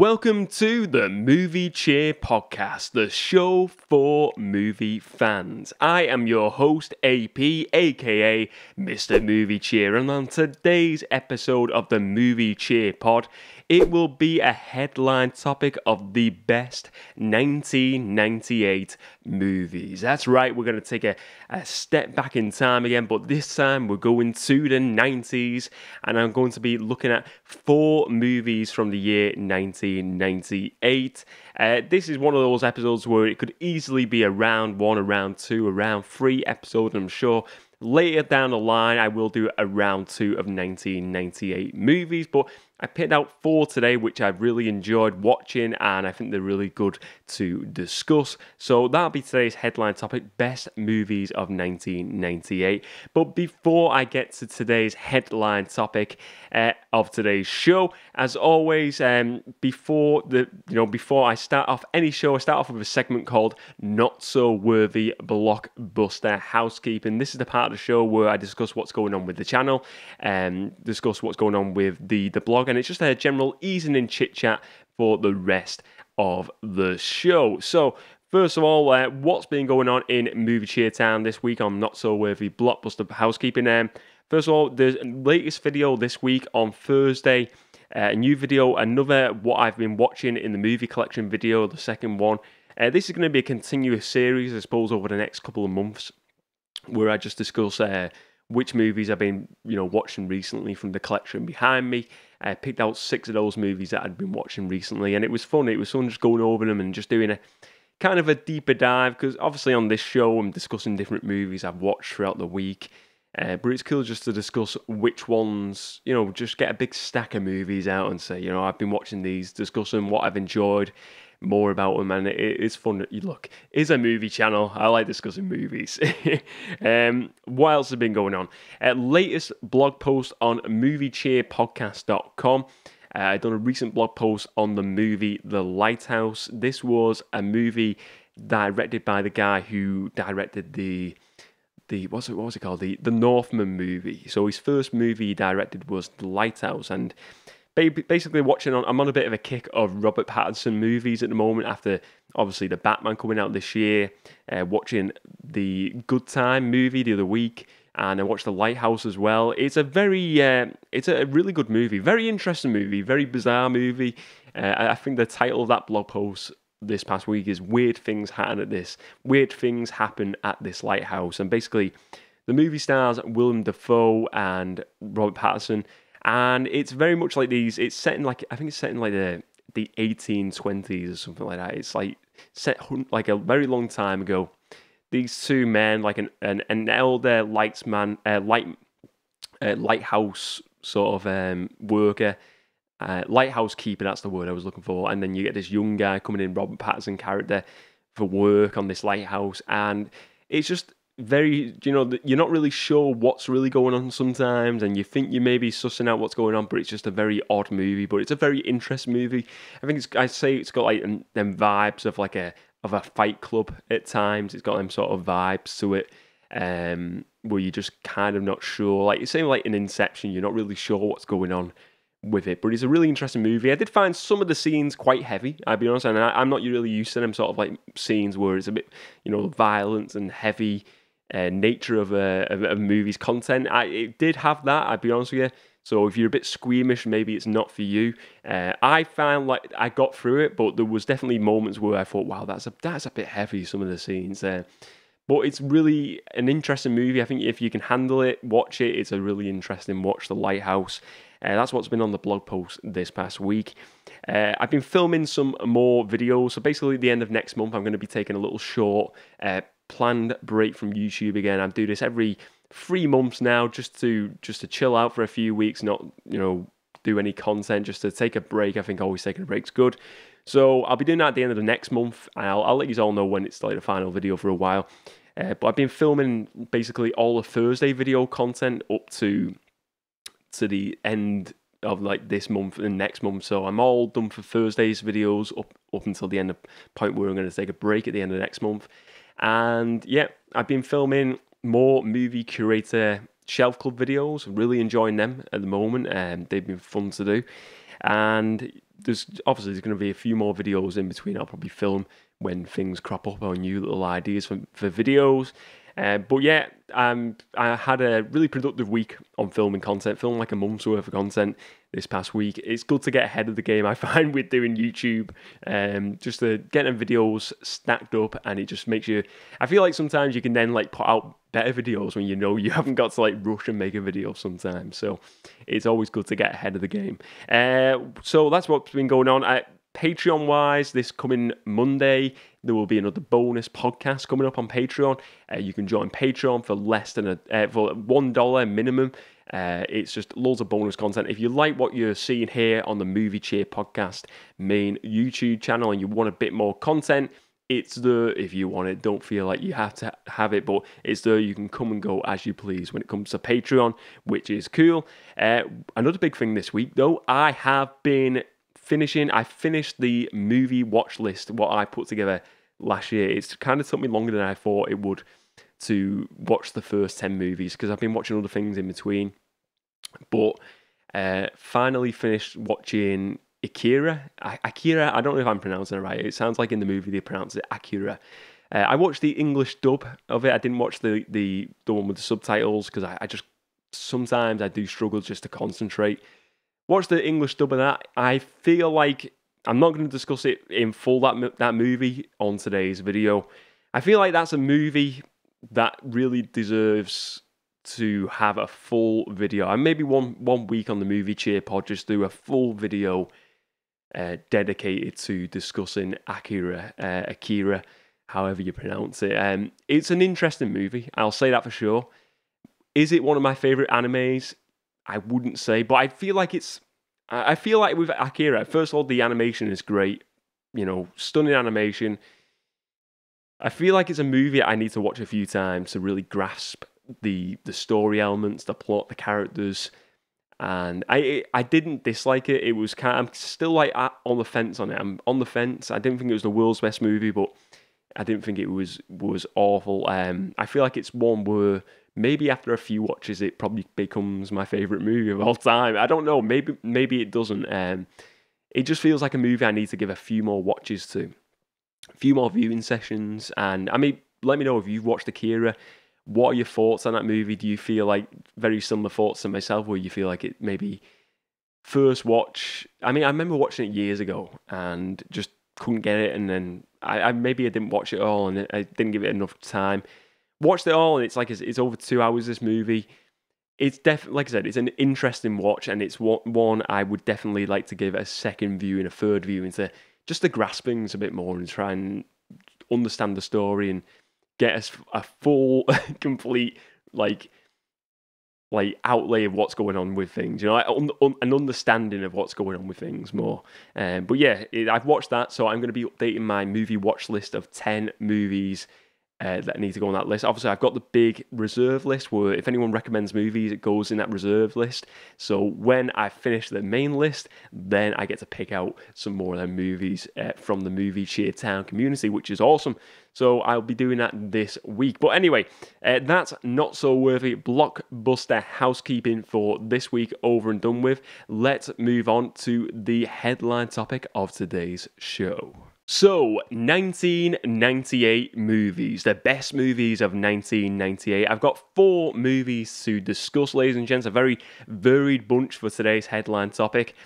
Welcome to the Movie Cheer Podcast, the show for movie fans. I am your host, AP, aka Mr. Movie Cheer, and on today's episode of the Movie Cheer Pod, it will be a headline topic of the best 1998 movies. That's right, we're going to take a step back in time again, but this time we're going to the 90s, and I'm going to be looking at 4 movies from the year 1998. This is one of those episodes where it could easily be a round 1, a round 2, a round 3 episode, and I'm sure later down the line I will do a round 2 of 1998 movies, but I picked out 4 today which I've really enjoyed watching and I think they're really good to discuss. So that'll be today's headline topic, best movies of 1998. But before I get to today's headline topic of today's show, as always, before I start off any show, I start off with a segment called Not So Worthy Blockbuster Housekeeping. This is the part of the show where I discuss what's going on with the channel and discuss what's going on with the blog, and it's just a general easing in chit-chat for the rest of the show. So, first of all, what's been going on in Movie Cheer Town this week on Not So Worthy Blockbuster Housekeeping? First of all, the latest video this week on Thursday, a new video, another what I've been watching in the movie collection video, the second one. This is going to be a continuous series, I suppose, over the next couple of months, where I just discuss which movies I've been, watching recently from the collection behind me. I picked out 6 of those movies that I'd been watching recently, and it was fun. It was fun just going over them and just doing a kind of a deeper dive, because obviously on this show I'm discussing different movies I've watched throughout the week. But it's cool just to discuss which ones, just get a big stack of movies out and say, I've been watching these, discussing what I've enjoyed, more about them, and it's fun. Look, it's a movie channel. I like discussing movies. What else has been going on? Latest blog post on moviecheerpodcast.com. I've done a recent blog post on the movie The Lighthouse. This was a movie directed by the guy who directed the what was it called? The Northman movie. So his first movie he directed was The Lighthouse, and basically I'm on a bit of a kick of Robert Pattinson movies at the moment after obviously the Batman coming out this year. Watching the Good Time movie the other week, and I watched The Lighthouse as well. It's a really good movie, very interesting movie, very bizarre movie. I think the title of that blog post this past week is Weird Things Happen at This Lighthouse, and basically the movie stars Willem Dafoe and Robert Pattinson. And it's very much like these. It's set in the 1820s or something like that. It's like set like a very long time ago. These two men, like an elder lighthouse sort of worker, lighthouse keeper. That's the word I was looking for. And then you get this young guy coming in, Robert Pattinson character, for work on this lighthouse, and it's just very, you're not really sure what's really going on sometimes, and you think you may be sussing out what's going on, but it's just a very odd movie. But it's a very interesting movie. I think it's got like them vibes of like a Fight Club at times. It's got them sort of vibes to it, where you're just kind of not sure. Like it's saying like an Inception, you're not really sure what's going on with it, but it's a really interesting movie. I did find some of the scenes quite heavy, I'll be honest, and I'm not really used to them sort of like scenes where it's a bit, violence and heavy nature of a movie's content. It did have that, I'll be honest with you. So if you're a bit squeamish, maybe it's not for you. I found like I got through it, but there was definitely moments where I thought, wow, that's a bit heavy, some of the scenes there. But it's really an interesting movie. I think if you can handle it, watch it. It's a really interesting watch, The Lighthouse. That's what's been on the blog post this past week. I've been filming some more videos. So basically at the end of next month, I'm going to be taking a little short planned break from YouTube again. I do this every 3 months now, just to chill out for a few weeks, not do any content, just to take a break. I think always taking a break's good. So I'll be doing that at the end of the next month, and I'll let you all know when it's like the final video for a while. But I've been filming basically all the Thursday video content up to the end of like this month and next month. So I'm all done for Thursday's videos up until the end of point where I'm going to take a break at the end of next month. And yeah, I've been filming more movie curator shelf club videos. Really enjoying them at the moment, and they've been fun to do. And there's going to be a few more videos in between. I'll probably film when things crop up on new little ideas for videos. But yeah, I had a really productive week on filming content, filming like a month's worth of content this past week. It's good to get ahead of the game, I find, with doing YouTube, just getting videos stacked up, and it just makes you, I feel like sometimes you can then like put out better videos when you know you haven't got to like rush and make a video sometimes. So it's always good to get ahead of the game. So that's what's been going on. Patreon-wise, this coming Monday, there will be another bonus podcast coming up on Patreon. You can join Patreon for less than for $1 minimum. It's just loads of bonus content. If you like what you're seeing here on the Movie Cheer podcast main YouTube channel and you want a bit more content, it's there if you want it. Don't feel like you have to have it, but it's there. You can come and go as you please when it comes to Patreon, which is cool. Another big thing this week, though, I finished the movie watch list, what I put together last year. It's kind of took me longer than I thought it would to watch the first 10 movies because I've been watching other things in between. But finally finished watching Akira. Akira, I don't know if I'm pronouncing it right. It sounds like in the movie they pronounce it Akira. I watched the English dub of it. I didn't watch the one with the subtitles because I just, sometimes I do struggle just to concentrate. Watch the English dub of that. I feel like I'm not going to discuss it in full, that movie, on today's video. I feel like that's a movie that really deserves to have a full video. And maybe one week on the Movie Cheer pod, just do a full video dedicated to discussing Akira, however you pronounce it. It's an interesting movie, I'll say that for sure. Is it one of my favourite animes? I wouldn't say, but I feel like with Akira, first of all, the animation is great, stunning animation. I feel like it's a movie I need to watch a few times to really grasp the story elements, the plot, the characters, and I didn't dislike it. It was I'm still like on the fence on it. I'm on the fence. I didn't think it was the world's best movie, but I didn't think it was awful. I feel like it's one where maybe after a few watches, it probably becomes my favourite movie of all time. I don't know. Maybe it doesn't. It just feels like a movie I need to give a few more watches to, a few more viewing sessions. And I mean, let me know if you've watched Akira. What are your thoughts on that movie? Do you feel like very similar thoughts to myself, where you feel like it maybe first watch? I mean, I remember watching it years ago and just couldn't get it, and then I didn't watch it all, and I didn't give it enough time. Watched it all, and it's like it's over 2 hours. This movie, it's definitely, like I said, it's an interesting watch, and it's one I would definitely like to give a second viewing, a third viewing, to just to grasp things a bit more and try and understand the story and get a full, complete like outlay of what's going on with things, an understanding of what's going on with things more. But yeah, I've watched that, so I'm going to be updating my movie watch list of 10 movies that need to go on that list. Obviously, I've got the big reserve list where if anyone recommends movies, it goes in that reserve list. So when I finish the main list, then I get to pick out some more of them movies from the Movie Cheer Town community, which is awesome. So I'll be doing that this week. But anyway, that's not so worthy blockbuster housekeeping for this week over and done with. Let's move on to the headline topic of today's show. So, 1998 movies, the best movies of 1998. I've got 4 movies to discuss, ladies and gents, a very varied bunch for today's headline topic.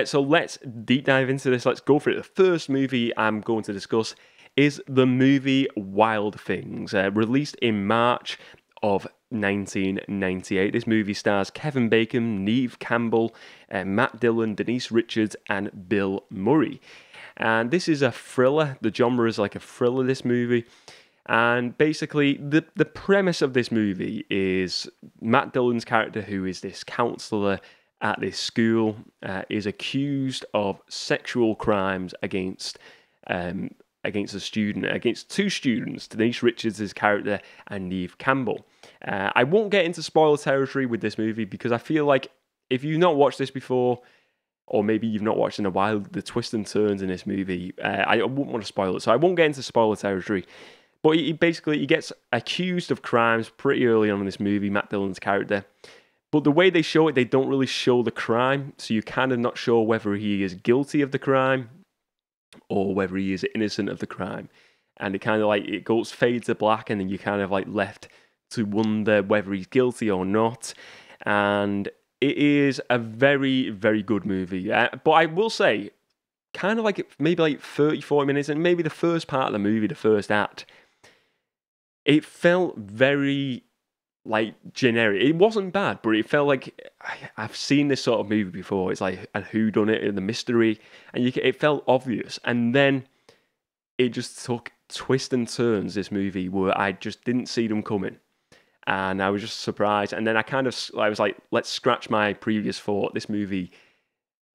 So let's deep dive into this. Let's go for it. The first movie I'm going to discuss is the movie Wild Things, released in March of 1998. This movie stars Kevin Bacon, Neve Campbell, Matt Dillon, Denise Richards, and Bill Murray. And this is a thriller. The genre is like a thriller, this movie. And basically, the premise of this movie is Matt Dillon's character, who is this counselor at this school, is accused of sexual crimes against a student, against 2 students, Denise Richards' character and Neve Campbell. I won't get into spoiler territory with this movie because I feel like if you've not watched this before, or maybe you've not watched in a while, the twists and turns in this movie, I wouldn't want to spoil it, so I won't get into spoiler territory. But he gets accused of crimes pretty early on in this movie, Matt Dillon's character. But the way they show it, they don't really show the crime, so you're kind of not sure whether he is guilty of the crime or whether he is innocent of the crime. And it kind of like, it goes fade to black, and then you're kind of like left to wonder whether he's guilty or not. And it is a very, very good movie. But I will say, kind of like maybe like 30, 40 minutes, and maybe the first part of the movie, the first act, it felt very like generic. It wasn't bad, but it felt like I've seen this sort of movie before. It's like a whodunit and the mystery, and it felt obvious. And then it just took twists and turns, this movie, where I just didn't see them coming. And I was just surprised. And then I was like, let's scratch my previous thought. This movie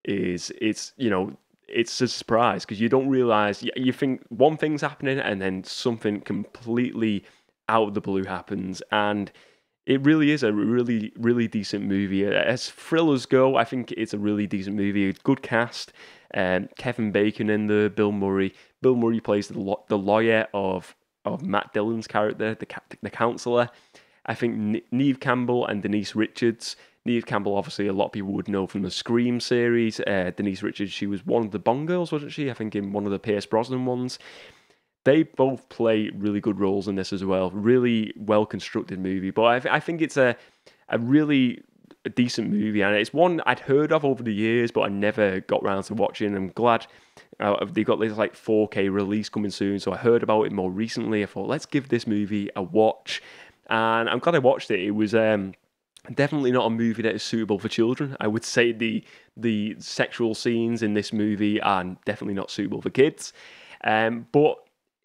it's a surprise, because you don't realize, you think one thing's happening and then something completely out of the blue happens. And it really is a really, really decent movie. As thrillers go, I think it's a really decent movie. A good cast. Kevin Bacon in there, Bill Murray. Bill Murray plays the lawyer of Matt Dillon's character, the counselor. I think Neve Campbell and Denise Richards. Neve Campbell, obviously, a lot of people would know from the Scream series. Denise Richards, she was one of the Bond girls, wasn't she? I think in one of the Pierce Brosnan ones. They both play really good roles in this as well. Really well-constructed movie. But I think it's a really decent movie. And it's one I'd heard of over the years, but I never got around to watching. I'm glad they've got this like 4K release coming soon. So I heard about it more recently. I thought, let's give this movie a watch. And I'm glad I watched it. It was definitely not a movie that is suitable for children. I would say the sexual scenes in this movie are definitely not suitable for kids. But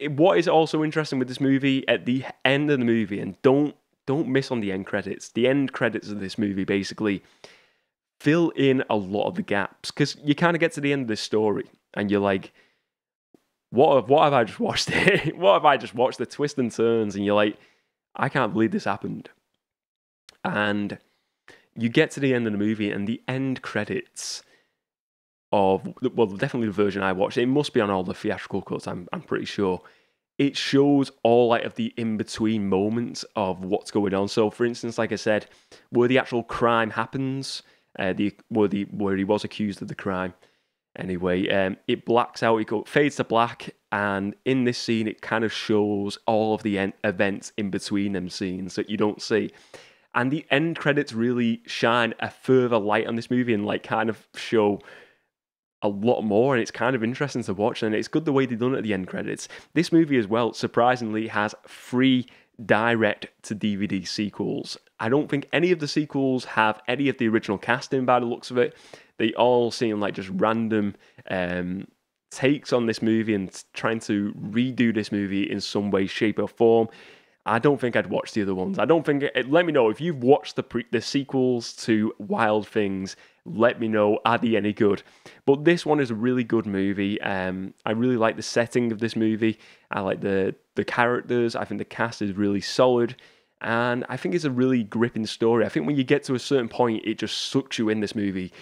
what is also interesting with this movie, at the end of the movie, and don't miss on the end credits. The end credits of this movie basically fill in a lot of the gaps, because you kind of get to the end of this story and you're like, what have I just watched here? What have I just watched? The twists and turns, and you're like, I can't believe this happened. And you get to the end of the movie, and the end credits definitely the version I watched, it must be on all the theatrical cuts, I'm pretty sure. It shows all like of the in-between moments of what's going on. So, for instance, like I said, where the actual crime happens, where he was accused of the crime. Anyway, it blacks out, it fades to black, and in this scene, it kind of shows all of the events in between them scenes that you don't see. And the end credits really shine a further light on this movie and like kind of show a lot more, and it's kind of interesting to watch, and it's good the way they've done it at the end credits. This movie as well, surprisingly, has 3 direct-to-DVD sequels. I don't think any of the sequels have any of the original casting by the looks of it. They all seem like just random takes on this movie and trying to redo this movie in some way, shape, or form. I don't think I'd watch the other ones. I don't think... Let me know if you've watched the sequels to Wild Things. Let me know, are they any good? But this one is a really good movie. I really like the setting of this movie. I like the characters. I think the cast is really solid. And I think it's a really gripping story. I think when you get to a certain point, it just sucks you in this movie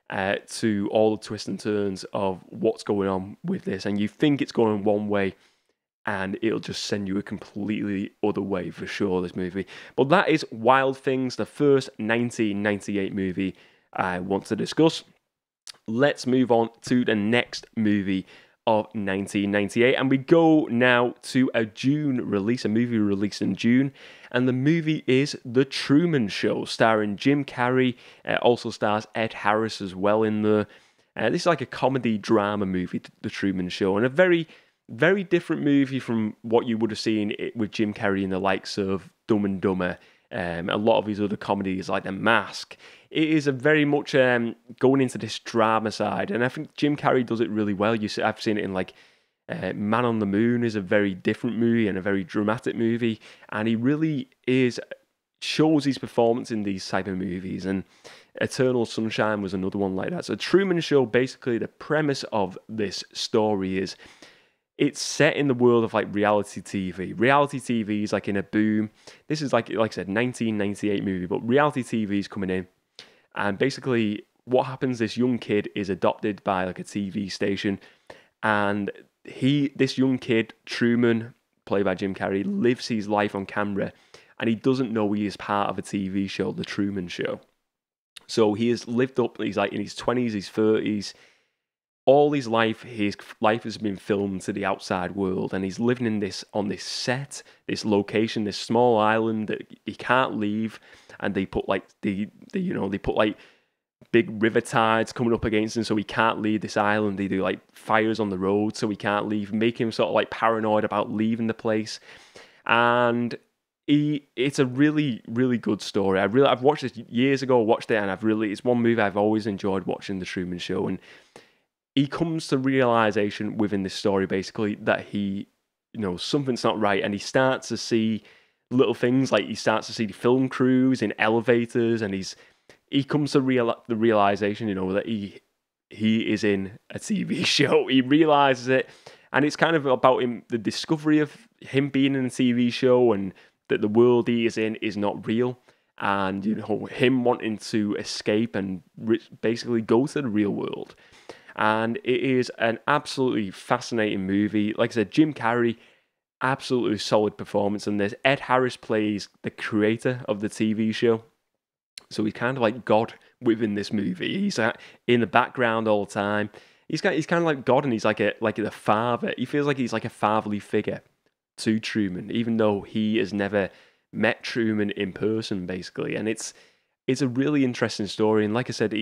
to all the twists and turns of what's going on with this. And you think it's going one way, and it'll just send you a completely other way for sure, this movie. But that is Wild Things, the first 1998 movie I want to discuss. Let's move on to the next movie of 1998, and we go now to a movie released in June, and the movie is The Truman Show, starring Jim Carrey. Also stars Ed Harris as well in there. This is like a comedy drama movie, The Truman Show, and a very, very different movie from what you would have seen with Jim Carrey in the likes of Dumb and Dumber. A lot of his other comedies like The Mask. It is a very much going into this drama side, and I think Jim Carrey does it really well. I've seen it in like Man on the Moon is a very different movie and a very dramatic movie, and he really shows his performance in these type of movies. And Eternal Sunshine was another one like that. So Truman Show, basically the premise of this story is, it's set in the world of like reality TV. Reality TV is like in a boom. This is like I said, 1998 movie, but reality TV is coming in. And basically what happens, this young kid is adopted by like a TV station. And this young kid, Truman, played by Jim Carrey, lives his life on camera. And he doesn't know he is part of a TV show, The Truman Show. So he has lived up, he's like in his 20s, his 30s, all his life has been filmed to the outside world, and he's living in this, on this set, this location, this small island that he can't leave, and they put like they put like big river tides coming up against him, so he can't leave this island. They do like fires on the road, so he can't leave, make him sort of like paranoid about leaving the place. And it's a really, really good story. I've watched it years ago, and it's one movie I've always enjoyed watching, The Truman Show. And he comes to realization within this story, basically, that something's not right, and he starts to see little things, like he starts to see the film crews in elevators, and he comes to the realization, that he is in a TV show. He realizes it, and it's kind of about the discovery of him being in a TV show, and that the world he is in is not real, and him wanting to escape and basically go to the real world. And it is an absolutely fascinating movie. Like I said, Jim Carrey, absolutely solid performance. And Ed Harris plays the creator of the TV show. So he's kind of like God within this movie. He's in the background all the time. He's kind of like God, and he's like a father. He feels like he's like a fatherly figure to Truman, even though he has never met Truman in person, basically. And it's a really interesting story. And like I said,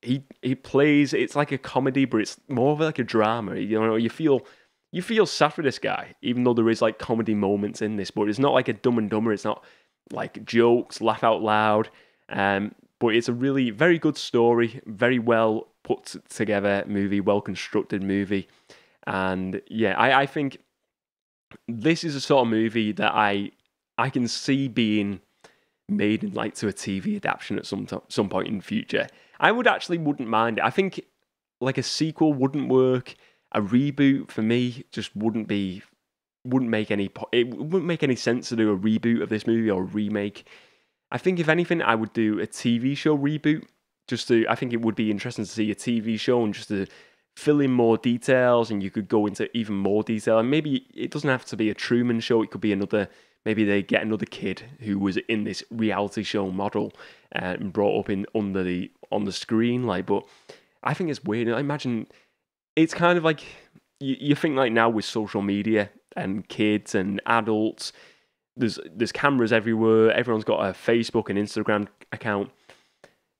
he plays, it's like a comedy, but it's more of like a drama. You feel sad for this guy, even though there is like comedy moments in this, but it's not like a Dumb and Dumber. It's not like jokes, laugh out loud. But it's a really very good story, very well put together movie, well constructed movie. And yeah, I think this is a sort of movie that I can see being made into a TV adaptation at some point in the future. I wouldn't mind it. I think like a sequel wouldn't work. A reboot for me just wouldn't make any sense to do a reboot of this movie or a remake. I think if anything, I would do a TV show reboot. I think it would be interesting to see a TV show and just to fill in more details, and you could go into even more detail. And maybe it doesn't have to be a Truman Show. It could be maybe they get another kid who was in this reality show model and brought up on the screen. But I think it's weird. I imagine it's kind of like you think like now with social media and kids and adults, there's cameras everywhere. Everyone's got a Facebook and Instagram account.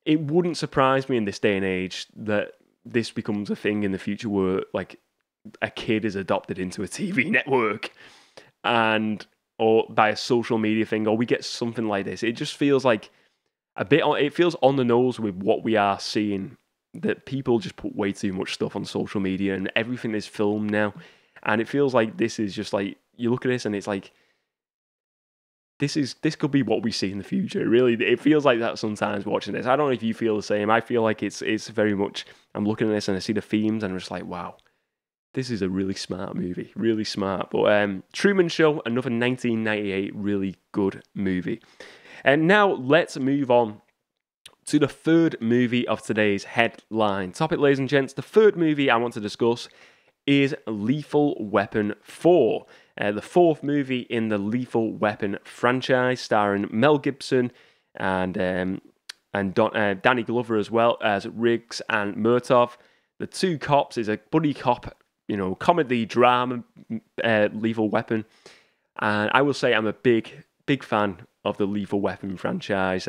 It wouldn't surprise me in this day and age that this becomes a thing in the future where like a kid is adopted into a TV network or by a social media thing, or we get something like this. It just feels like it feels on the nose with what we are seeing, that people just put way too much stuff on social media and everything is filmed now. And it feels like this is just like, you look at this and it's like, this could be what we see in the future. Really, it feels like that sometimes watching this. I don't know if you feel the same. I feel like it's very much, I'm looking at this and I see the themes and I'm just like, wow, this is a really smart movie. Really smart. But Truman Show, another 1998 really good movie. And now let's move on to the third movie of today's headline topic, ladies and gents. The third movie I want to discuss is Lethal Weapon 4. The fourth movie in the Lethal Weapon franchise, starring Mel Gibson and Danny Glover as well as Riggs and Murtaugh. The two cops is a buddy cop, comedy drama, Lethal Weapon. And I will say I'm a big fan of the Lethal Weapon franchise.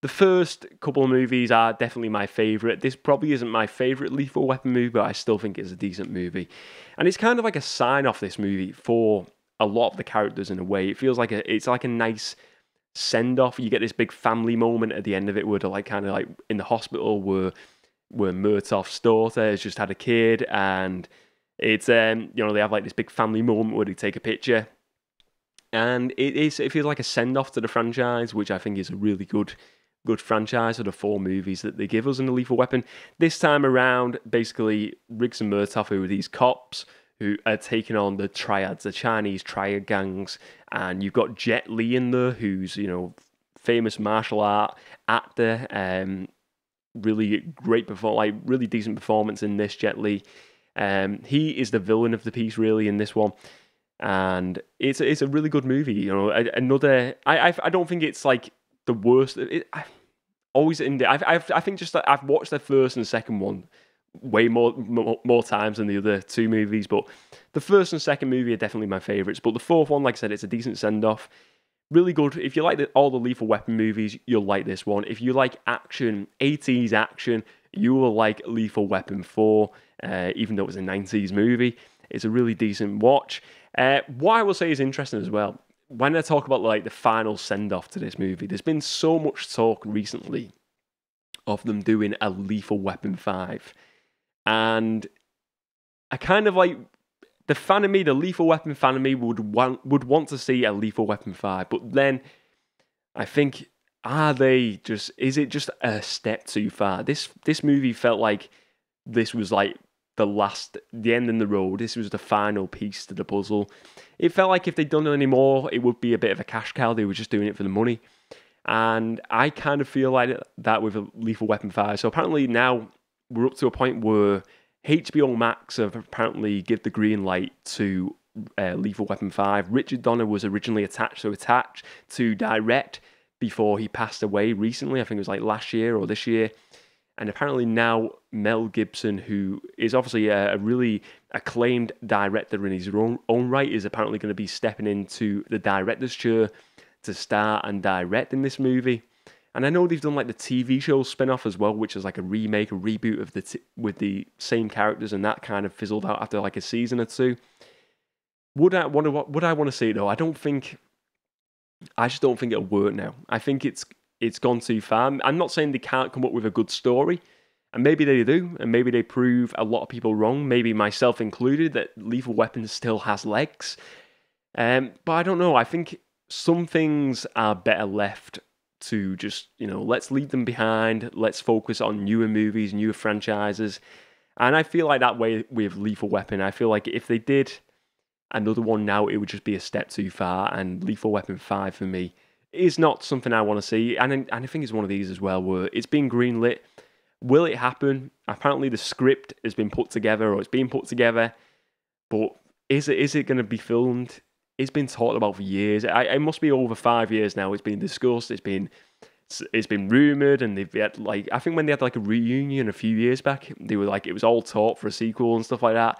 The first couple of movies are definitely my favourite. This probably isn't my favourite Lethal Weapon movie, but I still think it's a decent movie. And it's kind of like a sign-off, this movie, for a lot of the characters in a way. It feels like it's like a nice send-off. You get this big family moment at the end of it where they're like kind of like in the hospital where Murtaugh's daughter has just had a kid, and it's they have like this big family moment where they take a picture. And it feels like a send-off to the franchise, which I think is a really good franchise for the four movies that they give us in the Lethal Weapon. This time around, basically, Riggs and Murtaugh, who are these cops who are taking on the triads, the Chinese triad gangs, and you've got Jet Li in there, who's, famous martial art actor, really great really decent performance in this, Jet Li. He is the villain of the piece, really, in this one. And it's a really good movie, I don't think it's like the worst. always in the. I think just that I've watched the first and second one way more times than the other two movies, but the first and second movie are definitely my favourites. But the fourth one, like I said, it's a decent send off. Really good. If you like all the Lethal Weapon movies, you'll like this one. If you like action, 80s action, you will like Lethal Weapon 4, even though it was a 90s movie. It's a really decent watch. What I will say is interesting as well, when I talk about like the final send-off to this movie, there's been so much talk recently of them doing a Lethal Weapon 5. And I kind of like... The fan of me, the Lethal Weapon fan of me, would want to see a Lethal Weapon 5, but then I think, is it just a step too far? This movie felt like this was like the end in the road. This was the final piece to the puzzle. It felt like if they'd done any more, it would be a bit of a cash cow. They were just doing it for the money. And I kind of feel like that with a Lethal Weapon 5. So apparently now we're up to a point where HBO Max have apparently give the green light to Lethal Weapon 5. Richard Donner was originally attached to direct before he passed away recently. I think it was like last year or this year. And apparently now Mel Gibson, who is obviously a really acclaimed director in his own right, is apparently going to be stepping into the director's chair to star and direct in this movie. And I know they've done like the TV show spin-off as well, which is like a remake, a reboot of with the same characters, and that kind of fizzled out after like a season or two. Would I want to see it though? I just don't think it'll work now. I think it's gone too far. I'm not saying they can't come up with a good story, and maybe they do, and maybe they prove a lot of people wrong, maybe myself included, that Lethal Weapon still has legs. But I don't know. I think some things are better left to just, let's leave them behind. Let's focus on newer movies, newer franchises. And I feel like that way with Lethal Weapon. I feel like if they did another one now, it would just be a step too far. And Lethal Weapon 5 for me is not something I want to see. And I think it's one of these as well where it's been greenlit. Will it happen? Apparently the script has been put together, or it's being put together. But is it going to be filmed? It's been talked about for years. It must be over 5 years now. It's been discussed. It's been rumored, and they've had I think when they had like a reunion a few years back, they were like it was all talk for a sequel and stuff like that,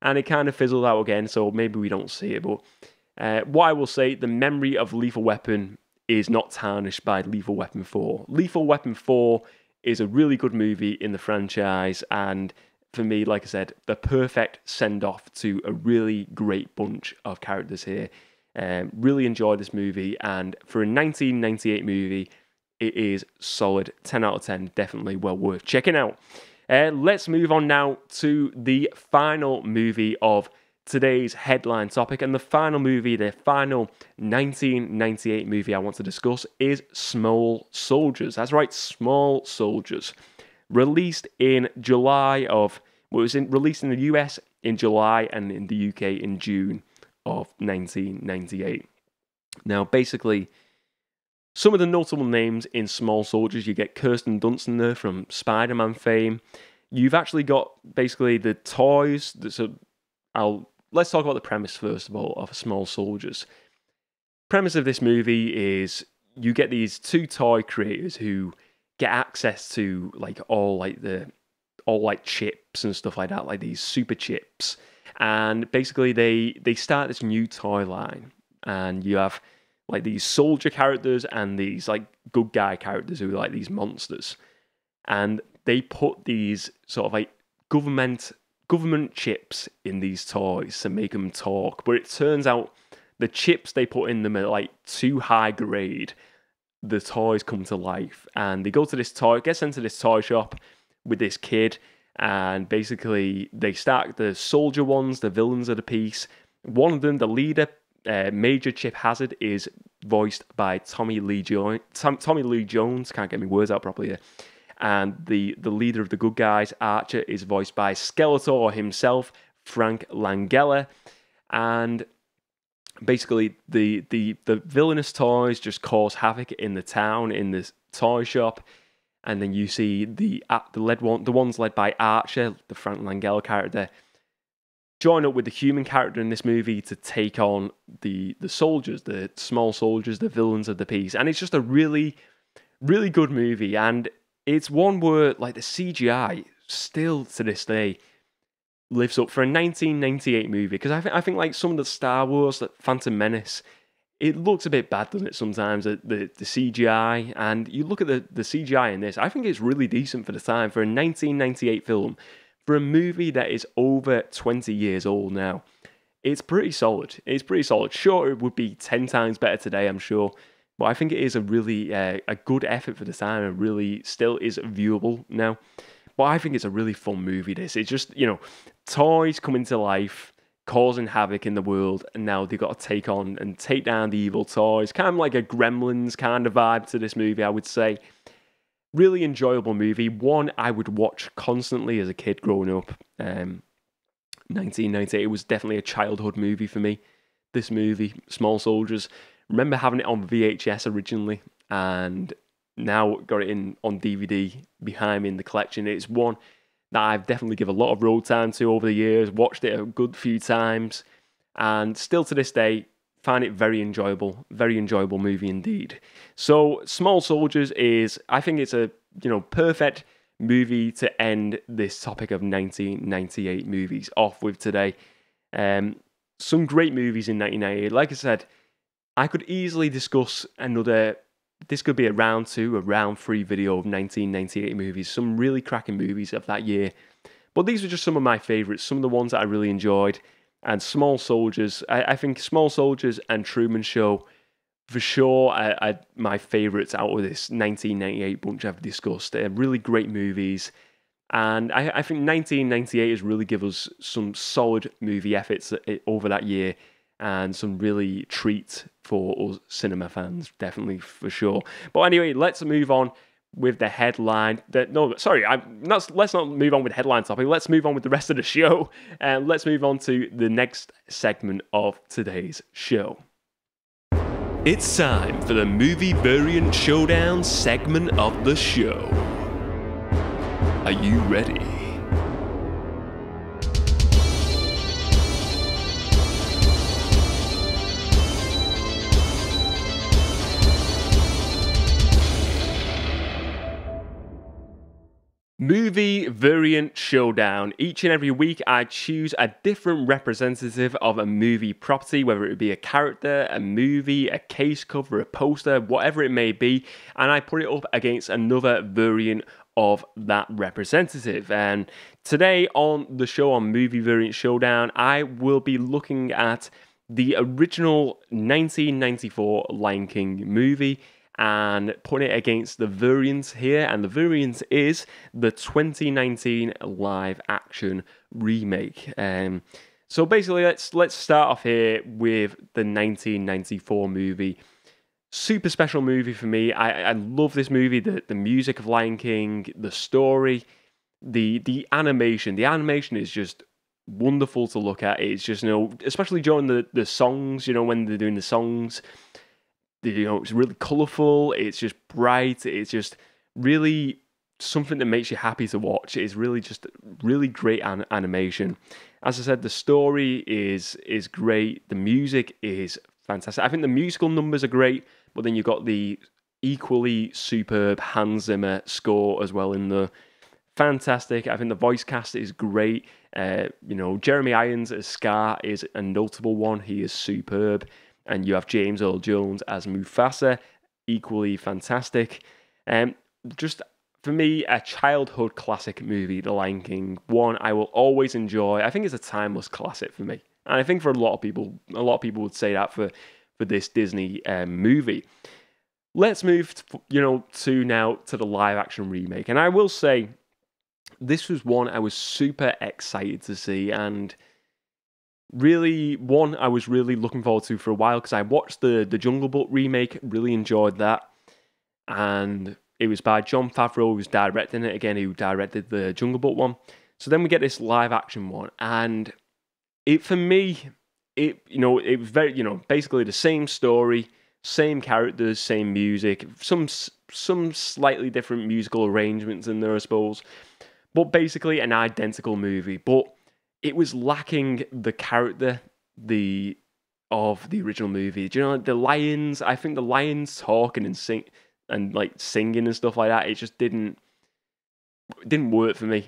and it kind of fizzled out again. So maybe we don't see it. But what I will say, the memory of Lethal Weapon is not tarnished by Lethal Weapon 4. Lethal Weapon 4 is a really good movie in the franchise, and for me, like I said, the perfect send-off to a really great bunch of characters here. Really enjoyed this movie, and for a 1998 movie, it is solid. 10 out of 10, definitely well worth checking out. Let's move on now to the final movie of today's headline topic, and the final 1998 movie I want to discuss is Small Soldiers. That's right, Small Soldiers. Released in July released in the US in July and in the UK in June of 1998. Now, basically, some of the notable names in Small Soldiers, you get Kirsten Dunst in there from Spider-Man fame. You've actually got basically the toys. Let's talk about the premise first of all of Small Soldiers. Premise of this movie is you get these two toy creators who get access to all chips and stuff like that, like these super chips. And basically they start this new toy line, and you have like these soldier characters and these like good guy characters who are like these monsters. And they put these sort of like government chips in these toys to make them talk. But it turns out the chips they put in them are like too high grade. The toys come to life, and they get sent to this toy shop with this kid, and basically they start the soldier ones, the villains of the piece. One of them, the leader, Major Chip Hazard, is voiced by Tommy Lee Jones. Can't get my words out properly here. And the leader of the good guys, Archer, is voiced by Skeletor himself, Frank Langella. And basically, the villainous toys just cause havoc in the town, in this toy shop. And then you see the ones led by Archer, the Frank Langella character, join up with the human character in this movie to take on the soldiers, the small soldiers, the villains of the piece. And it's just a really, Really good movie, and it's one where like the CGI still to this day lives up for a 1998 movie. Because I think like some of the Star Wars, like Phantom Menace, it looks a bit bad, doesn't it? Sometimes the CGI, and you look at the CGI in this. I think it's really decent for the time for a 1998 film, for a movie that is over 20 years old now. It's pretty solid. It's pretty solid. Sure, it would be 10 times better today, I'm sure. But I think it is a really a good effort for the time, and really still is viewable now. But I think it's a really fun movie, this. It's just, toys coming to life, causing havoc in the world, and now they've got to take on and take down the evil toys. Kind of like a Gremlins kind of vibe to this movie, I would say. Really enjoyable movie. One I would watch constantly as a kid growing up. 1998 was definitely a childhood movie for me. This movie, Small Soldiers. Remember having it on VHS originally, and now got it on DVD behind me in the collection. It's one that I've definitely given a lot of road time to over the years, watched it a good few times, and still to this day, find it very enjoyable movie indeed. So, Small Soldiers is, I think it's a, perfect movie to end this topic of 1998 movies off with today. Some great movies in 1998. Like I said, I could easily discuss this could be a round 2, a round 3 video of 1998 movies, some really cracking movies of that year. But these were just some of my favourites, some of the ones that I really enjoyed. And Small Soldiers, I think Small Soldiers and Truman Show, for sure, are my favourites out of this 1998 bunch I've discussed. They're really great movies. And I think 1998 has really given us some solid movie efforts over that year, and some really treats for us cinema fans, definitely, for sure. But anyway, let's move on with the headline. Let's not move on with the headline topic. Let's move on with the rest of the show. And let's move on to the next segment of today's show. It's time for the Movie Variant Showdown segment of the show. Are you ready? Movie Variant Showdown. Each and every week I choose a different representative of a movie property, whether it be a character, a movie, a case cover, a poster, whatever it may be, and I put it up against another variant of that representative. And today on the show, on Movie Variant Showdown, I will be looking at the original 1994 Lion King movie and put it against the variant here, and the variant is the 2019 live action remake. So basically, let's start off here with the 1994 movie. Super special movie for me. I love this movie. The music of Lion King, the story, the animation. The animation is just wonderful to look at. It's just, especially during the songs, when they're doing the songs. It's really colourful, it's just bright, it's just really something that makes you happy to watch. It's really just really great animation. As I said, the story is great, the music is fantastic. I think the musical numbers are great, but then you've got the equally superb Hans Zimmer score as well in the fantastic. I think the voice cast is great. Jeremy Irons as Scar is a notable one. He is superb. And you have James Earl Jones as Mufasa, equally fantastic. Just for me, a childhood classic movie, The Lion King. One I will always enjoy. I think it's a timeless classic for me, and I think for a lot of people would say that for this Disney movie. Let's move to the live action remake, and I will say this was one I was super excited to see, and really, one I was really looking forward to for a while, because I watched the Jungle Book remake, really enjoyed that, and it was by Jon Favreau, who was directing it again, who directed the Jungle Book one. So then we get this live action one, and it was very, basically the same story, same characters, same music, some slightly different musical arrangements in there, I suppose, but basically an identical movie. But it was lacking the character of the original movie. Do you know, the lions? I think the lions talking and and like singing and stuff like that. It just didn't work for me,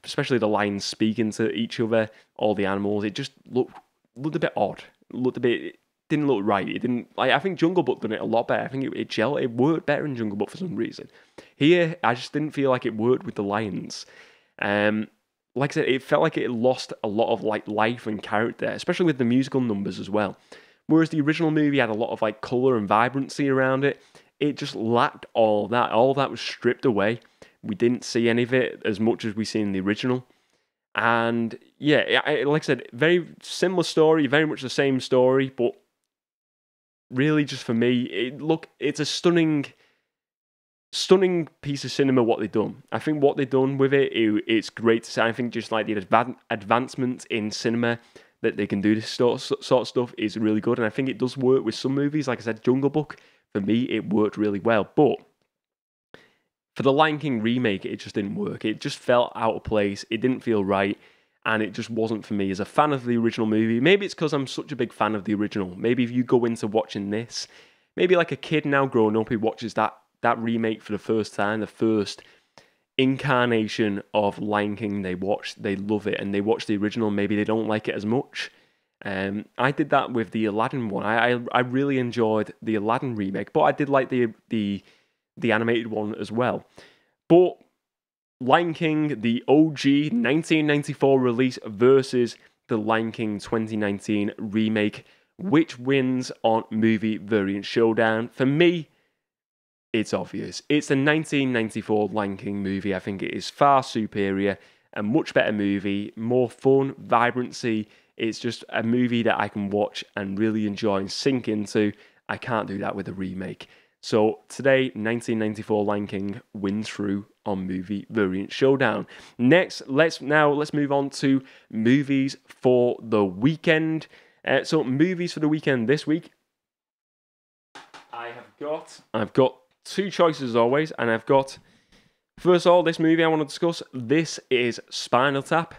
especially the lions speaking to each other, all the animals. It just looked a bit odd. It didn't look right. It didn't. Like, I think Jungle Book done it a lot better. I think it worked better in Jungle Book for some reason. Here, I just didn't feel like it worked with the lions. Like I said, it felt like it lost a lot of like life and character, especially with the musical numbers as well. Whereas the original movie had a lot of like color and vibrancy around it. It just lacked all that. All that was stripped away. We didn't see any of it as much as we see in the original. And yeah, like I said, very similar story, very much the same story, but really just for me, it's a stunning piece of cinema what they've done. I think what they've done with it's great to see. I think just like the advancement in cinema that they can do this sort of stuff is really good. And I think it does work with some movies. Like I said, Jungle Book, for me, it worked really well. But for the Lion King remake, it just didn't work. It just felt out of place. It didn't feel right. And it just wasn't for me. As a fan of the original movie, maybe it's because I'm such a big fan of the original. Maybe if you go into watching this, maybe like a kid now growing up who watches that remake for the first time, the first incarnation of Lion King they love it, and they watch the original, maybe they don't like it as much. I did that with the Aladdin one. I really enjoyed the Aladdin remake, but I did like the animated one as well. But Lion King, the OG 1994 release versus the Lion King 2019 remake, which wins on movie variant showdown? For me, it's obvious. It's the 1994 Lion King movie. I think it is far superior, a much better movie, more fun, vibrancy. It's just a movie that I can watch and really enjoy and sink into. I can't do that with a remake. So today, 1994 Lion King wins through on movie variant showdown. Next, let's move on to movies for the weekend. So movies for the weekend this week, I've got two choices as always, and I've got, first of all, this movie I want to discuss. This is Spinal Tap,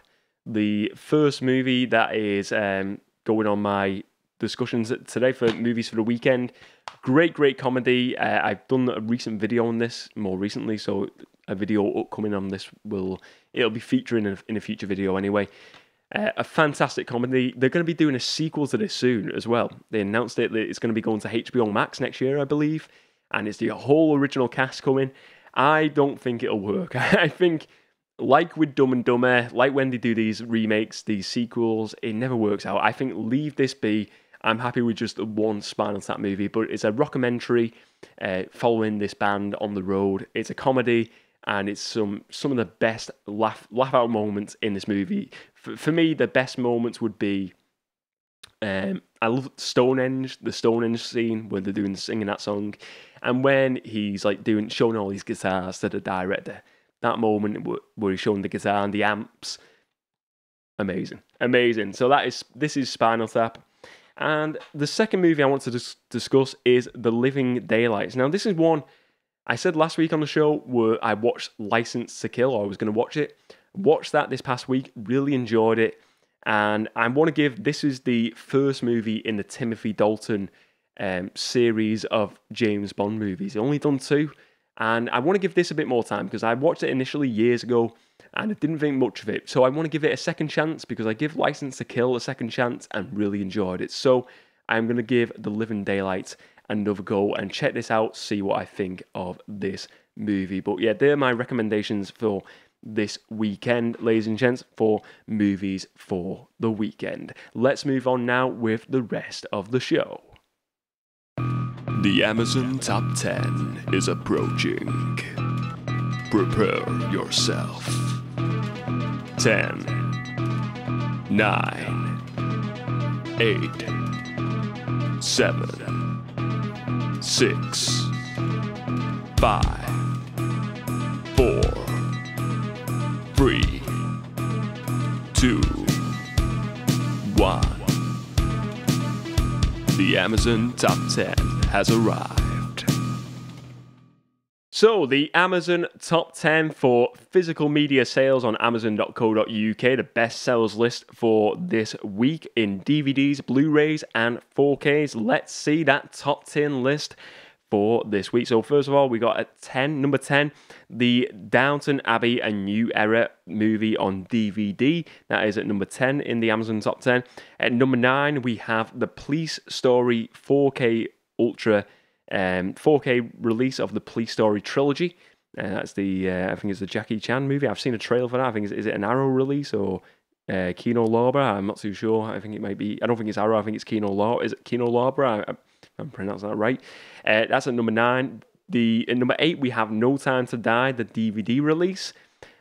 the first movie that is going on my discussions today for movies for the weekend. Great comedy. I've done a recent video on this more recently, so a video upcoming on this it'll be featuring in a future video anyway. A fantastic comedy. They're going to be doing a sequel to this soon as well. They announced it that it's going to be going to HBO Max next year, I believe, and it's the whole original cast coming. I don't think it'll work. I think, like with Dumb and Dumber, like when they do these remakes, these sequels, it never works out. I think leave this be. I'm happy with just one Spinal Tap movie, but it's a rockumentary following this band on the road. It's a comedy, and it's some of the best laugh out moments in this movie. For me, the best moments would be, I love the Stonehenge scene where they're singing that song, and when he's like showing all these guitars to the director. That moment where he's showing the guitar and the amps, amazing. So this is Spinal Tap. And the second movie I want to discuss is The Living Daylights. Now, this is one I said last week on the show where I watched License to Kill, or I was going to watch it. Watched that this past week, really enjoyed it. And I want to this is the first movie in the Timothy Dalton series of James Bond movies. He's only done 2. And I want to give this a bit more time because I watched it initially years ago and I didn't think much of it. So I want to give it a second chance because I give License to Kill a second chance and really enjoyed it. So I'm going to give The Living Daylights another go and check this out, see what I think of this movie. But yeah, they're my recommendations for this weekend, ladies and gents, for movies for the weekend. Let's move on now with the rest of the show. The Amazon Top 10 is approaching. Prepare yourself. 10, 9, 8, 7, 6, 5, 4, 3, 2, 1. The Amazon Top 10 has arrived. So, the Amazon Top 10 for physical media sales on Amazon.co.uk, the best sellers list for this week in DVDs, Blu-rays, and 4Ks. Let's see that top 10 list for this week. So first of all, we got at number 10, the Downton Abbey: A New Era movie on DVD. That is at number 10 in the Amazon top 10. At number 9, we have the Police Story 4K Ultra 4K release of the Police Story trilogy. That's the I think it's the Jackie Chan movie. I've seen a trailer for that. I think is it an Arrow release or Kino Lorber? I'm not too sure. I think it might be. I don't think it's Arrow. I think it's Kino Lorber. Is it Kino Lorber? I'm pronouncing that right. That's at number 9. At number 8, we have No Time to Die, the DVD release.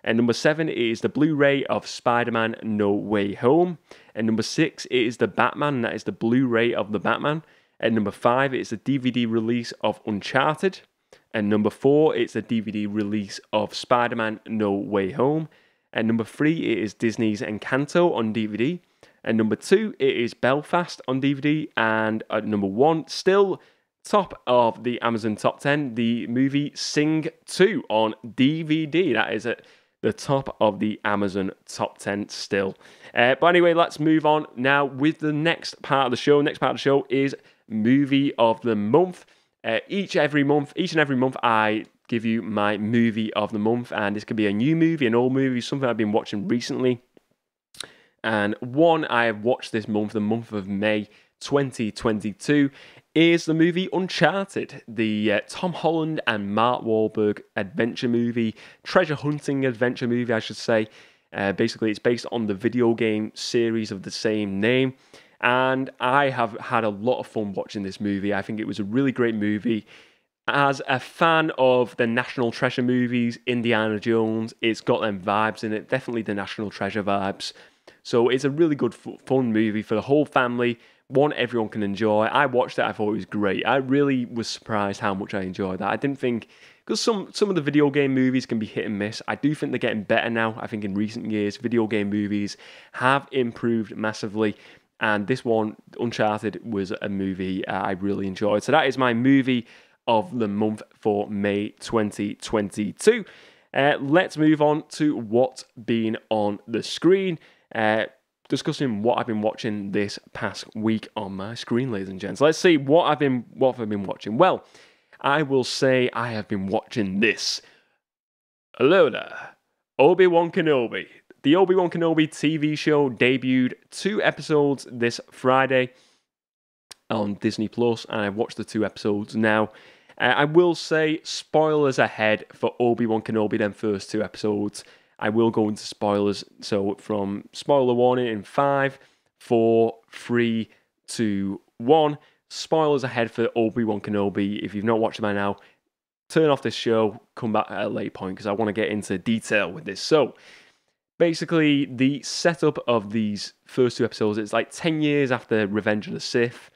And number 7 is the Blu-ray of Spider-Man No Way Home. And number 6 is the Batman. That is the Blu-ray of the Batman. And number 5, it's the DVD release of Uncharted. And number 4, it's the DVD release of Spider-Man No Way Home. And number 3, it is Disney's Encanto on DVD. And number 2, it is Belfast on DVD. And at number 1, still top of the Amazon top 10, the movie Sing 2 on DVD. That is at the top of the Amazon top 10 still. But anyway, let's move on now with the next part of the show. Next part of the show is Movie of the Month. Each and every month, I give you my movie of the month, and this could be a new movie, an old movie, something I've been watching recently. And one I have watched this month, the month of May 2022, is the movie Uncharted, the Tom Holland and Mark Wahlberg adventure movie, treasure hunting adventure movie, I should say. Basically, it's based on the video game series of the same name. And I have had a lot of fun watching this movie. I think it was a really great movie. As a fan of the National Treasure movies, Indiana Jones, it's got them vibes in it. Definitely the National Treasure vibes. So it's a really good, fun movie for the whole family. One everyone can enjoy. I watched it. I thought it was great. I really was surprised how much I enjoyed that. I didn't think... Because some of the video game movies can be hit and miss. I do think they're getting better now. I think in recent years, video game movies have improved massively. And this one, Uncharted, was a movie I really enjoyed. So that is my movie of the month for May 2022. Let's move on to what's been on the screen. Discussing what I've been watching this past week on my screen, ladies and gents. Let's see what I've been watching. Well, I will say I have been watching this. Hello there, Obi-Wan Kenobi. The Obi-Wan Kenobi TV show debuted 2 episodes this Friday on Disney Plus, and I've watched the 2 episodes now. I will say spoilers ahead for Obi-Wan Kenobi, them first 2 episodes. I will go into spoilers, so from spoiler warning in 5, 4, 3, 2, 1. Spoilers ahead for Obi-Wan Kenobi. If you've not watched it by now, turn off this show, come back at a late point, because I want to get into detail with this. So, basically, the setup of these first 2 episodes, it's like 10 years after Revenge of the Sith.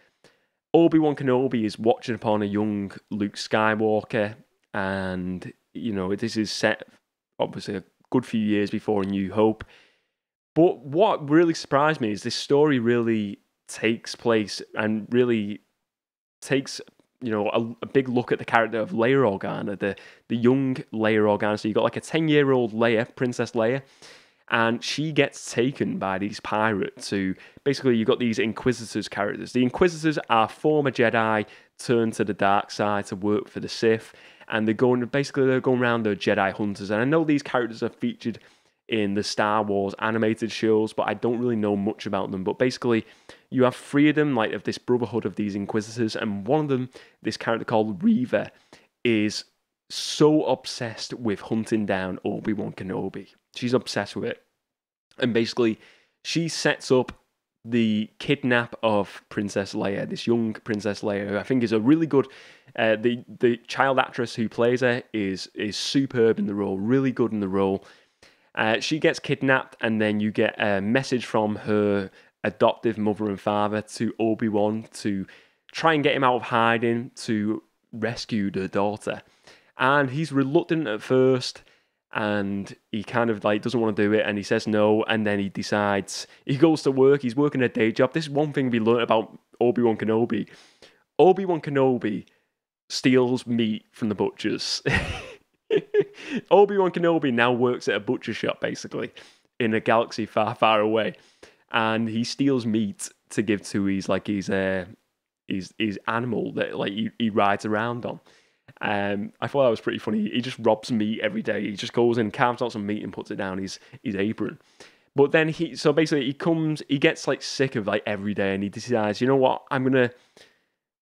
Obi-Wan Kenobi is watching upon a young Luke Skywalker, and, you know, this is set, obviously, a good few years before A New Hope. But what really surprised me is this story really takes place and really takes, you know, a big look at the character of Leia Organa, the young Leia Organa. So you've got like a 10-year-old Leia, Princess Leia, and she gets taken by these pirates who, basically, you've got these Inquisitors characters. The Inquisitors are former Jedi turned to the dark side to work for the Sith, and they're going around, they're Jedi hunters. And I know these characters are featured in the Star Wars animated shows, but I don't really know much about them. But basically, you have 3 of them, like of this brotherhood of these Inquisitors, and one of them, this character called Reva, is so obsessed with hunting down Obi-Wan Kenobi. She's obsessed with it. And basically, she sets up the kidnap of Princess Leia, this young Princess Leia, who I think is a really good... the child actress who plays her is superb in the role, really good in the role. She gets kidnapped, and then you get a message from her adoptive mother and father to Obi-Wan to try and get him out of hiding to rescue their daughter. And he's reluctant at first, and he kind of like doesn't want to do it, and he says no, and then he decides, he goes to work, he's working a day job. This is one thing we learned about Obi-Wan Kenobi. Obi-Wan Kenobi steals meat from the butchers. Obi-Wan Kenobi now works at a butcher shop, basically, in a galaxy far, far away. And he steals meat to give to his his animal that like he rides around on. I thought that was pretty funny. He just robs meat every day. He just goes in, carves out some meat, and puts it down his apron. But then he gets like sick of like every day, and he decides, you know what, I'm gonna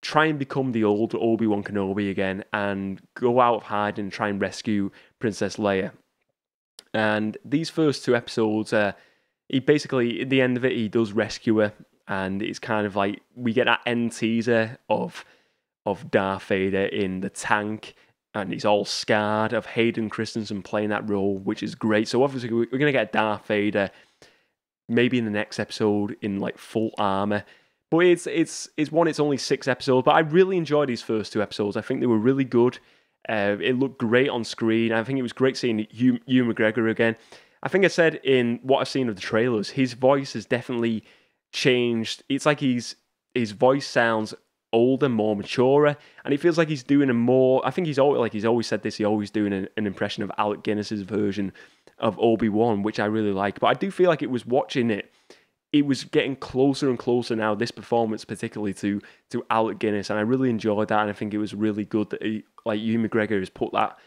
try and become the old Obi-Wan Kenobi again, and go out of hiding and try and rescue Princess Leia. And these first 2 episodes, he basically, at the end of it, he does rescue her, and it's kind of like we get that end teaser of Darth Vader in the tank, and he's all scarred, of Hayden Christensen playing that role, which is great. So obviously we're going to get Darth Vader maybe in the next episode in like full armor. But it's only 6 episodes, but I really enjoyed these first 2 episodes. I think they were really good. It looked great on screen. I think it was great seeing Hugh McGregor again. I think I said in what I've seen of the trailers, his voice has definitely changed. It's like his voice sounds older, more mature, and it feels like he's doing a more. I think he's always said this. He's always doing an impression of Alec Guinness's version of Obi-Wan, which I really like. But I do feel like it was watching it. It was getting closer and closer now, this performance particularly, to Alec Guinness, and I really enjoyed that, and I think it was really good that Hugh McGregor has put that,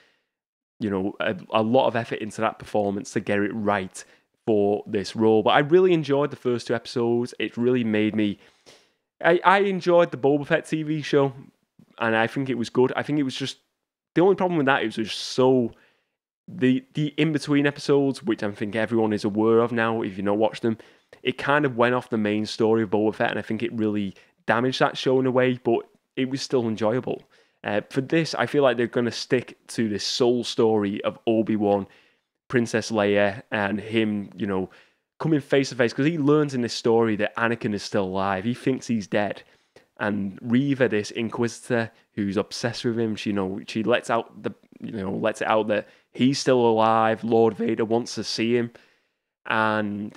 a lot of effort into that performance to get it right for this role. But I really enjoyed the first 2 episodes. It really made me... I enjoyed the Boba Fett TV show, and I think it was good. I think it was just... The only problem with that, it was just so... The in-between episodes, which I think everyone is aware of now, if you've not watched them, it kind of went off the main story of Boba Fett, and I think it really damaged that show in a way, but it was still enjoyable. For this, I feel like they're going to stick to this soul story of Obi-Wan, Princess Leia, and him, coming face to face, because he learns in this story that Anakin is still alive. He thinks he's dead. And Reva, this Inquisitor who's obsessed with him, she lets out lets it out that he's still alive. Lord Vader wants to see him, and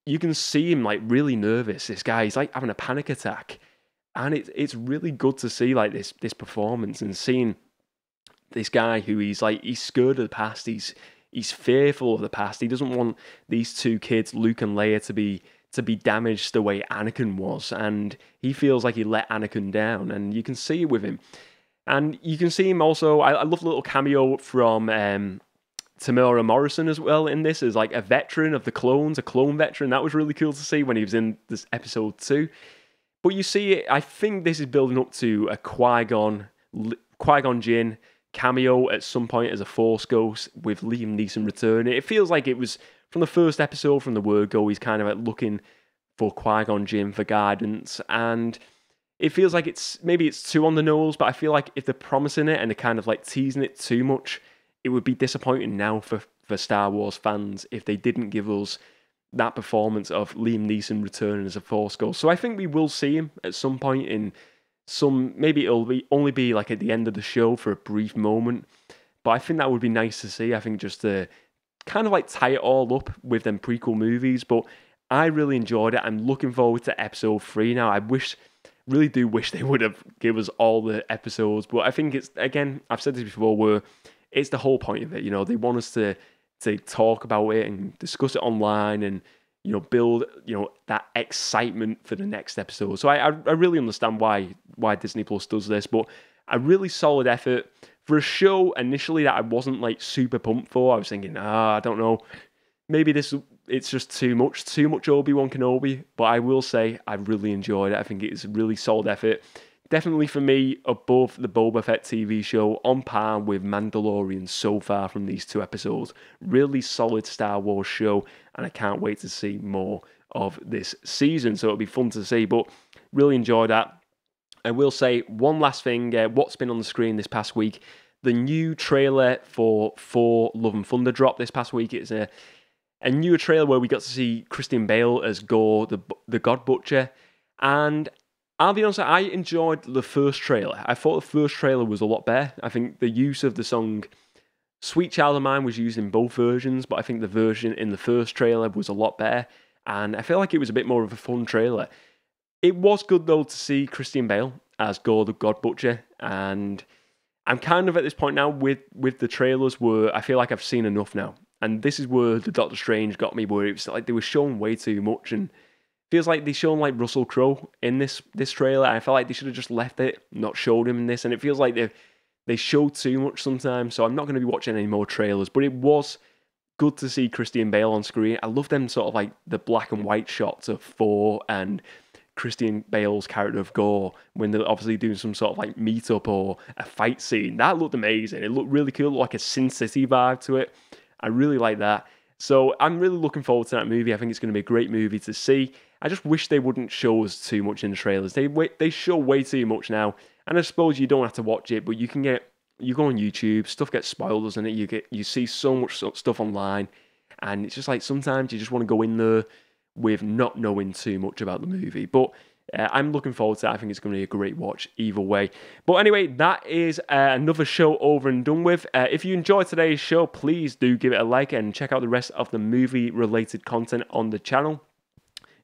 you can see him like really nervous. This guy, he's like having a panic attack, and it's really good to see like this performance, and seeing this guy who he's scared of the past. He's fearful of the past. He doesn't want these 2 kids, Luke and Leia, to be damaged the way Anakin was, and he feels like he let Anakin down, and you can see it with him. And you can see him also, I love the little cameo from Tamara Morrison as well in this, as like a veteran of the clones, a clone veteran. That was really cool to see when he was in this episode 2. But you see it, I think this is building up to a Qui-Gon Jinn cameo at some point as a Force ghost with Liam Neeson returning. It feels like it was from the first episode, from the word go, he's kind of like looking for Qui-Gon Jinn for guidance, and it feels like it's too on the nose, but I feel like if they're promising it and they're kind of like teasing it too much, it would be disappointing now for Star Wars fans if they didn't give us that performance of Liam Neeson returning as a Force ghost. So I think we will see him at some point in maybe it'll only be like at the end of the show for a brief moment, but I think that would be nice to see. I think just to kind of like tie it all up with them prequel movies, but I really enjoyed it. I'm looking forward to episode 3 now. Really do wish they would have given us all the episodes, but I think it's, again, I've said this before, where it's the whole point of it. They want us to talk about it and discuss it online, and build that excitement for the next episode. So I really understand why Disney Plus does this, but a really solid effort for a show initially that I wasn't like super pumped for. I was thinking, I don't know, maybe it's just too much Obi-Wan Kenobi, but I will say I really enjoyed it. I think it's a really solid effort. Definitely for me, above the Boba Fett TV show, on par with Mandalorian so far from these 2 episodes. Really solid Star Wars show, and I can't wait to see more of this season, so it'll be fun to see, but really enjoyed that. I will say one last thing, what's been on the screen this past week, the new trailer for Thor Love and Thunder dropped this past week. It's a new trailer where we got to see Christian Bale as Gore, the God Butcher, and I'll be honest, I enjoyed the first trailer. I thought the first trailer was a lot better. I think the use of the song Sweet Child of Mine was used in both versions, but I think the version in the first trailer was a lot better, and I feel like it was a bit more of a fun trailer. It was good, though, to see Christian Bale as Gore the God Butcher, and I'm kind of at this point now with the trailers where I feel like I've seen enough now, and this is where the Doctor Strange got me, where it was like they were showing way too much, and I feels like they shown like Russell Crowe in this trailer. I feel like they should have just left it, not showed him in this, and it feels like they show too much sometimes. So I'm not going to be watching any more trailers. But it was good to see Christian Bale on screen. I love them sort of like the black and white shots of Thor and Christian Bale's character of Gore when they're obviously doing some sort of like meetup or a fight scene. That looked amazing. It looked really cool, like a Sin City vibe to it. I really like that. So I'm really looking forward to that movie. I think it's going to be a great movie to see. I just wish they wouldn't show us too much in the trailers. They show way too much now, and I suppose you don't have to watch it, but you go on YouTube, stuff gets spoiled, doesn't it? You see so much stuff online, and it's just like sometimes you just want to go in there with not knowing too much about the movie. But I'm looking forward to that. I think it's going to be a great watch either way. But anyway, that is another show over and done with. If you enjoyed today's show, please do give it a like and check out the rest of the movie-related content on the channel.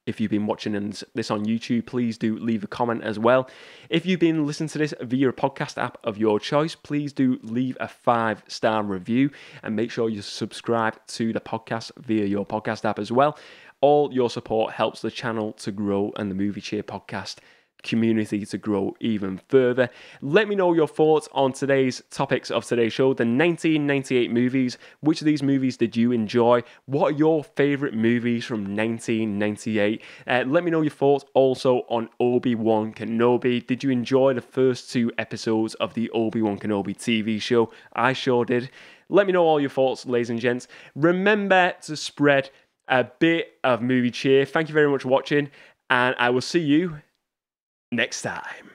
If you've been watching this on YouTube, please do leave a comment as well. If you've been listening to this via a podcast app of your choice, please do leave a 5-star review and make sure you subscribe to the podcast via your podcast app as well. All your support helps the channel to grow and the Movie Cheer podcast community to grow even further. Let me know your thoughts on today's topics of today's show, the 1998 movies. Which of these movies did you enjoy? What are your favourite movies from 1998? Let me know your thoughts also on Obi-Wan Kenobi. Did you enjoy the first 2 episodes of the Obi-Wan Kenobi TV show? I sure did. Let me know all your thoughts, ladies and gents. Remember to spread a bit of movie cheer. Thank you very much for watching, and I will see you next time.